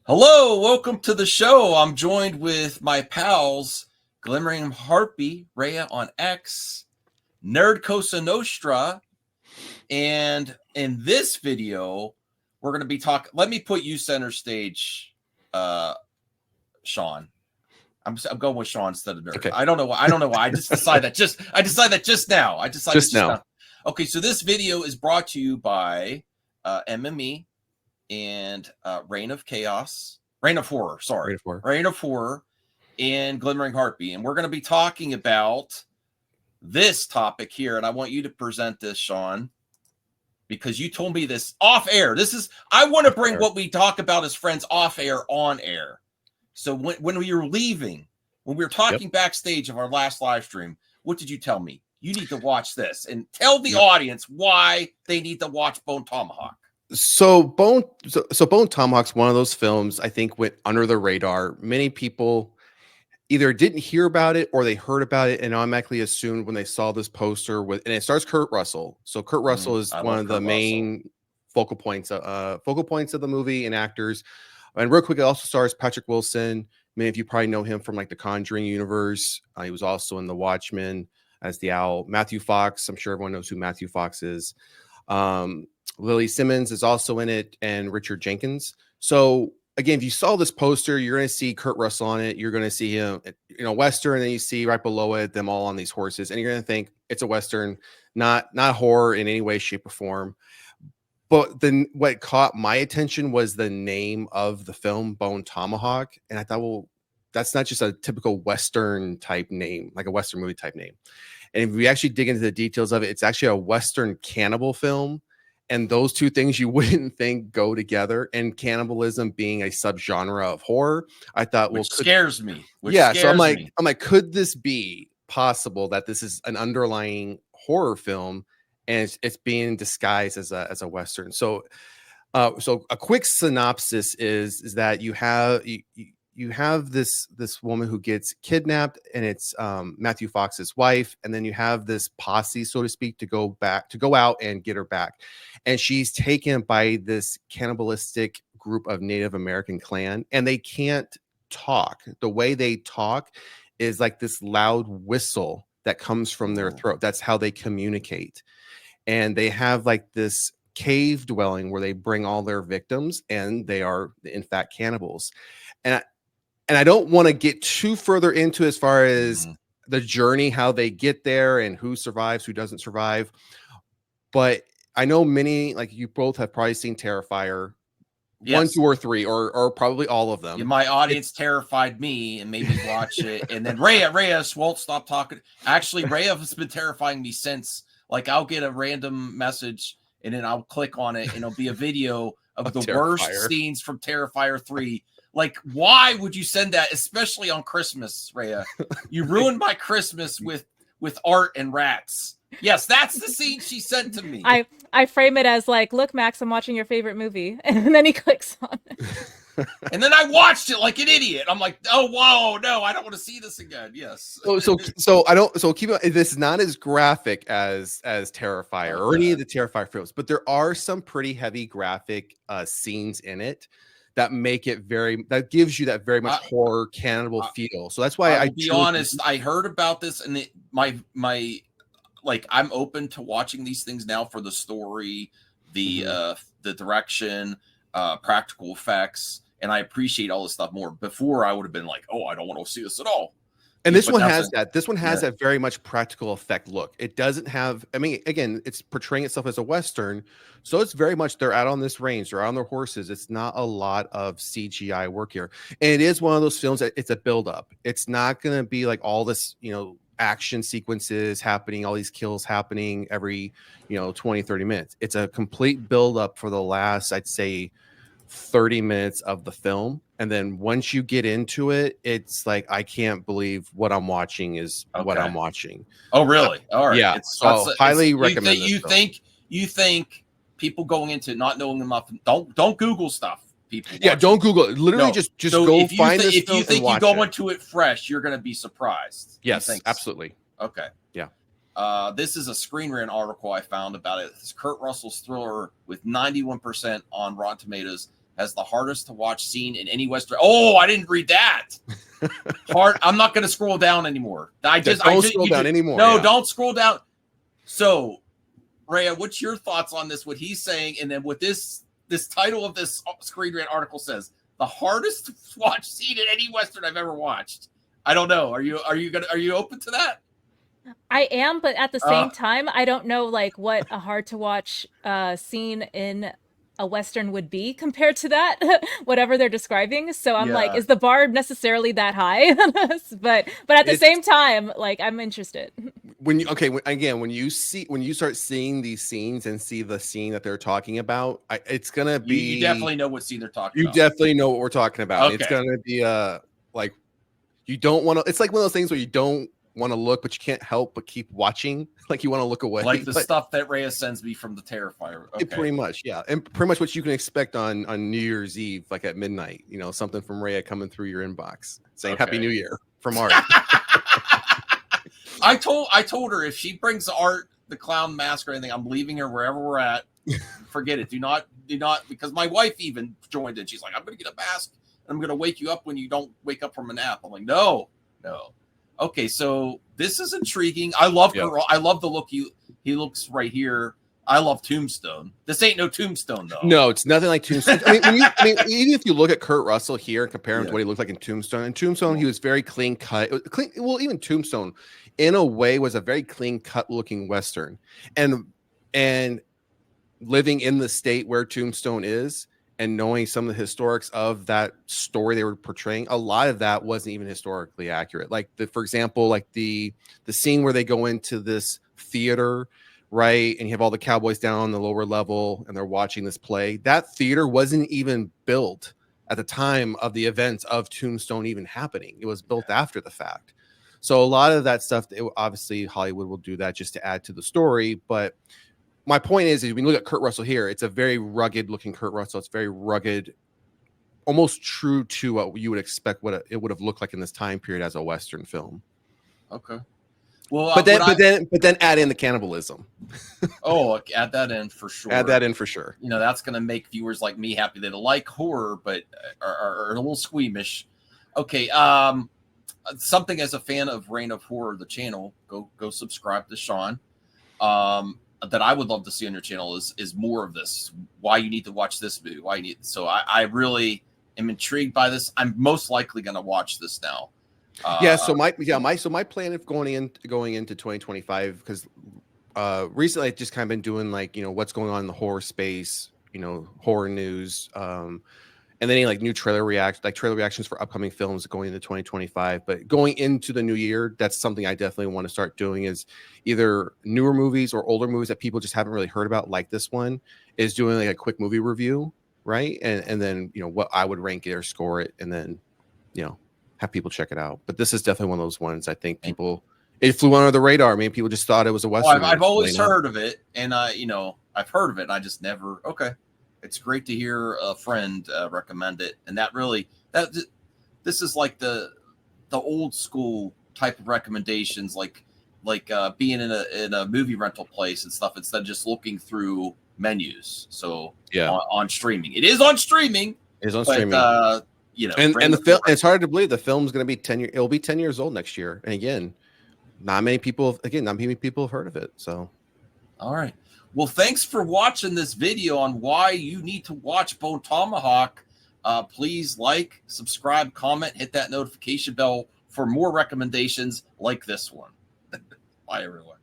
Hello, welcome to the show. I'm joined with my pals, Glimmering Harpy, Rhea on X, Nerd Cosa Nostra, and in this video, we're going to be talking. Let me put you center stage, Sean. I'm going with Sean instead of Nerd. Okay. I don't know why. I just decided that just now. Okay, so this video is brought to you by MME and Reign of Horror, and Glimmering Harpy. And we're going to be talking about this topic here. And I want you to present this, Sean, because you told me this off air. I want to bring what we talk about as friends off air on air. So when we were leaving, when we were talking backstage of our last live stream, what did you tell me? You need to watch this and tell the audience why they need to watch Bone Tomahawk. So Bone Tomahawk's one of those films I think went under the radar. Many people either didn't hear about it or they heard about it and automatically assumed when they saw this poster and it stars Kurt Russell. So Kurt Russell is one of the main focal points of the movie and actors. And real quick, it also stars Patrick Wilson. Many of you probably know him from like the Conjuring universe. He was also in The Watchmen as the owl. Matthew Fox, I'm sure everyone knows who Matthew Fox is. Lily Simmons is also in it, and Richard Jenkins. So again, if you saw this poster, you're going to see Kurt Russell on it. You're going to see him, Western, and then you see right below it them all on these horses, and you're going to think it's a Western, not horror in any way, shape, or form. But then what caught my attention was the name of the film, Bone Tomahawk, and I thought, well, that's not just a typical Western type name, like a Western movie type name. And if we actually dig into the details of it, it's actually a Western cannibal film. And those two things you wouldn't think go together, and cannibalism being a subgenre of horror, I thought, scares me. So I'm like, could this be possible that this is an underlying horror film and it's being disguised as a Western? So a quick synopsis is that you have this woman who gets kidnapped, and it's Matthew Fox's wife, and then you have this posse, so to speak, to go out and get her back, and she's taken by this cannibalistic group of Native American clan, and they can't talk. The way they talk is like this loud whistle that comes from their throat. That's how they communicate, and they have like this cave dwelling where they bring all their victims, and they are in fact cannibals. And I don't want to get too further into as far as the journey, how they get there and who survives, who doesn't survive. But I know many, like you both have probably seen Terrifier, 1, 2, or 3, or probably all of them. Yeah, my audience terrified me and made me watch it. And then Rhea won't stop talking. Actually, Rhea has been terrifying me since. Like, I'll get a random message and then I'll click on it and it'll be a video of the worst scenes from Terrifier 3. Like, why would you send that, especially on Christmas, Rhea? You ruined my Christmas with art and rats. Yes, that's the scene she sent to me. I frame it as like, look, Max, I'm watching your favorite movie. And then he clicks on it. And then I watched it like an idiot. I'm like, oh, whoa, no, I don't want to see this again. Yes. So keep it. This is not as graphic as Terrifier or any of the Terrifier films, but there are some pretty heavy graphic scenes in it that make it that gives you that very much horror cannibal feel. So that's why I'll be honest, I heard about this, and I'm open to watching these things now for the story, the direction, practical effects, and I appreciate all this stuff more. Before, I would have been like, oh, I don't want to see this at all. And this one has that. This one has that very much practical effect look. It doesn't have, I mean, again, it's portraying itself as a Western. So it's very much, they're out on this range, they're on their horses. It's not a lot of CGI work here. And it is one of those films that it's a buildup. It's not going to be like all this, action sequences happening, all these kills happening every, 20, 30 minutes. It's a complete buildup for the last, I'd say, 30 minutes of the film. And then once you get into it, it's like, I can't believe what I'm watching is what I'm watching. Oh, really? All right. Yeah. So highly recommend you think people going into not knowing enough, don't Google stuff, people. Don't Google it. Literally just go find this film. If you think you go into it fresh, you're going to be surprised. Yes, absolutely. Okay. Yeah. This is a Screen Rant article I found about it. It's Kurt Russell's thriller with 91% on Rotten Tomatoes has the hardest to watch scene in any Western. Oh, I didn't read that. I'm not going to scroll down anymore. Don't scroll down anymore. No, yeah. don't scroll down. So, Rhea, what's your thoughts on this? What he's saying, and then what this title of this Screen Rant article says: the hardest to watch scene in any Western I've ever watched. I don't know. Are you open to that? I am, but at the same time, I don't know like what a hard to watch scene in a Western would be compared to that, whatever they're describing. So I'm like, is the bar necessarily that high? but at the same time, like I'm interested. When you start seeing these scenes and see the scene that they're talking about, it's gonna be you definitely know what scene they're talking about. You definitely know what we're talking about. Okay. It's gonna be like you don't want to. It's like one of those things where you don't want to look, but you can't help but keep watching. Like you want to look away. Like the stuff that Rhea sends me from the Terrifier. Okay. Pretty much, yeah. And pretty much what you can expect on New Year's Eve, like at midnight, something from Rhea coming through your inbox saying Happy New Year from Art. I told her if she brings Art, the clown mask or anything, I'm leaving her wherever we're at. Forget it. Do not, because my wife even joined it. She's like, I'm going to get a mask and I'm going to wake you up when you don't wake up from a nap. I'm like, no. Okay, so this is intriguing. I love I love the look he looks right here. I love Tombstone. This ain't no Tombstone though. No, it's nothing like Tombstone. I mean, even if you look at Kurt Russell here and compare him to what he looked like in Tombstone, he was very clean cut. Well, even Tombstone, in a way, was a very clean cut looking Western, and living in the state where Tombstone is. And knowing some of the historics of that story they were portraying, a lot of that wasn't even historically accurate. Like for example, like the scene where they go into this theater, right? And you have all the cowboys down on the lower level and they're watching this play. That theater wasn't even built at the time of the events of Tombstone even happening. It was built after the fact. So a lot of that stuff, obviously Hollywood will do that just to add to the story. But my point is when you look at Kurt Russell here, it's a very rugged looking Kurt Russell. It's very rugged, almost true to what you would expect what it would have looked like in this time period as a Western film. Okay. Well, but then add in the cannibalism. Oh, add that in for sure. Add that in for sure. That's going to make viewers like me happy. They like horror, but are a little squeamish. Okay. Something as a fan of Reign of Horror, the channel, go subscribe to Sean. That I would love to see on your channel is more of this. Why you need to watch this movie? So I really am intrigued by this. I'm most likely going to watch this now. So my plan of going into 2025, because recently I've just kind of been doing like what's going on in the horror space, horror news, and then any like new trailer reactions for upcoming films going into 2025. But going into the new year, that's something I definitely want to start doing, is either newer movies or older movies that people just haven't really heard about, like this one, is doing like a quick movie review, right? And then what I would rank it or score it, and then have people check it out. But this is definitely one of those ones I think it flew under the radar. I mean, people just thought it was a Western. I've always heard of it, and I've heard of it, and I just never. Okay. It's great to hear a friend recommend it, and this is like the old school type of recommendations, like being in a movie rental place and stuff, instead of just looking through menus. So on streaming, it is on streaming. And the film. It's hard to believe the film's going to be 10 years. It'll be 10 years old next year, and again, not many people have heard of it. So, all right. Well, thanks for watching this video on why you need to watch Bone Tomahawk. Please like, subscribe, comment, hit that notification bell for more recommendations like this one. Bye, everyone.